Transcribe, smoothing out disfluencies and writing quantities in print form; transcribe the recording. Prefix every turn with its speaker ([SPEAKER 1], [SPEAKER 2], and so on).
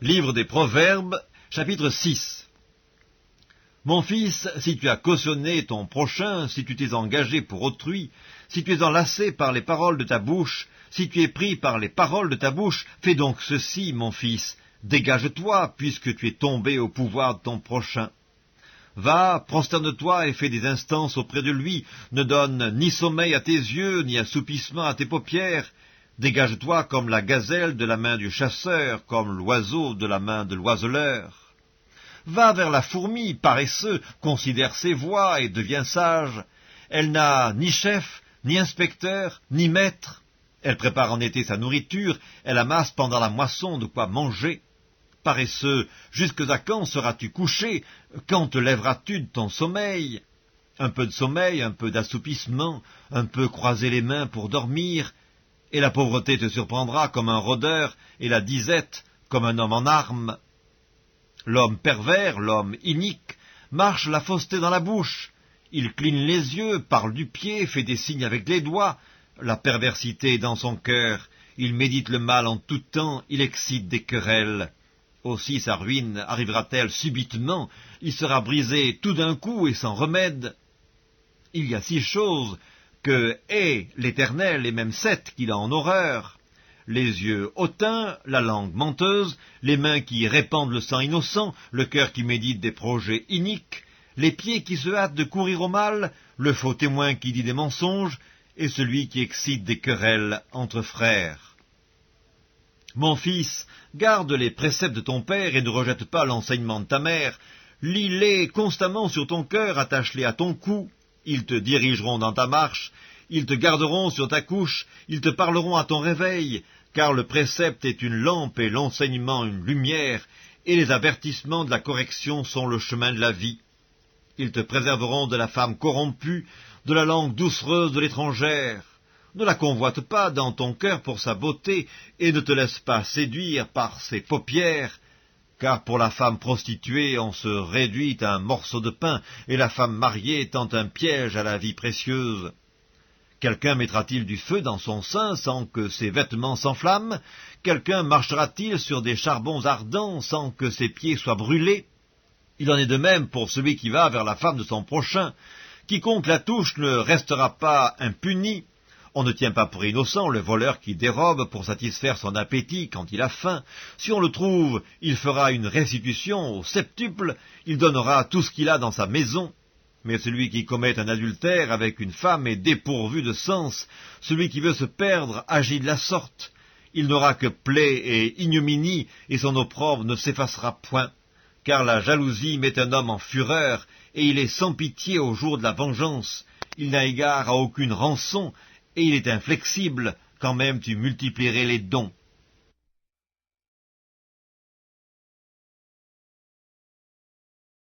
[SPEAKER 1] Livre des Proverbes, chapitre 6. Mon fils, si tu as cautionné ton prochain, si tu t'es engagé pour autrui, si tu es enlacé par les paroles de ta bouche, si tu es pris par les paroles de ta bouche, fais donc ceci, mon fils, dégage-toi, puisque tu es tombé au pouvoir de ton prochain. Va, prosterne-toi et fais des instances auprès de lui, ne donne ni sommeil à tes yeux, ni assoupissement à tes paupières. Dégage-toi comme la gazelle de la main du chasseur, comme l'oiseau de la main de l'oiseleur. Va vers la fourmi, paresseux, considère ses voies et deviens sage. Elle n'a ni chef, ni inspecteur, ni maître. Elle prépare en été sa nourriture, elle amasse pendant la moisson de quoi manger. Paresseux, jusque à quand seras-tu couché? Quand te lèveras-tu de ton sommeil? Un peu de sommeil, un peu d'assoupissement, un peu croiser les mains pour dormir, et la pauvreté te surprendra comme un rôdeur, et la disette comme un homme en armes. L'homme pervers, l'homme inique, marche la fausseté dans la bouche. Il cligne les yeux, parle du pied, fait des signes avec les doigts. La perversité est dans son cœur. Il médite le mal en tout temps, il excite des querelles. Aussi sa ruine arrivera-t-elle subitement, il sera brisé tout d'un coup et sans remède. Il y a 6 choses que hait l'Éternel, et même 7 qu'il a en horreur. Les yeux hautains, la langue menteuse, les mains qui répandent le sang innocent, le cœur qui médite des projets iniques, les pieds qui se hâtent de courir au mal, le faux témoin qui dit des mensonges, et celui qui excite des querelles entre frères. Mon fils, garde les préceptes de ton père et ne rejette pas l'enseignement de ta mère. Lis-les constamment sur ton cœur, attache-les à ton cou. Ils te dirigeront dans ta marche, ils te garderont sur ta couche, ils te parleront à ton réveil, car le précepte est une lampe et l'enseignement une lumière, et les avertissements de la correction sont le chemin de la vie. Ils te préserveront de la femme corrompue, de la langue doucereuse de l'étrangère. Ne la convoite pas dans ton cœur pour sa beauté, et ne te laisse pas séduire par ses paupières, car pour la femme prostituée, on se réduit à un morceau de pain, et la femme mariée tend un piège à la vie précieuse. Quelqu'un mettra-t-il du feu dans son sein sans que ses vêtements s'enflamment? Quelqu'un marchera-t-il sur des charbons ardents sans que ses pieds soient brûlés? Il en est de même pour celui qui va vers la femme de son prochain. Quiconque la touche ne restera pas impuni. On ne tient pas pour innocent le voleur qui dérobe pour satisfaire son appétit quand il a faim. Si on le trouve, il fera une restitution au septuple, il donnera tout ce qu'il a dans sa maison. Mais celui qui commet un adultère avec une femme est dépourvu de sens. Celui qui veut se perdre agit de la sorte. Il n'aura que plaie et ignominie, et son opprobre ne s'effacera point. Car la jalousie met un homme en fureur, et il est sans pitié au jour de la vengeance. Il n'a égard à aucune rançon, et il est inflexible, quand même tu multiplierais les dons.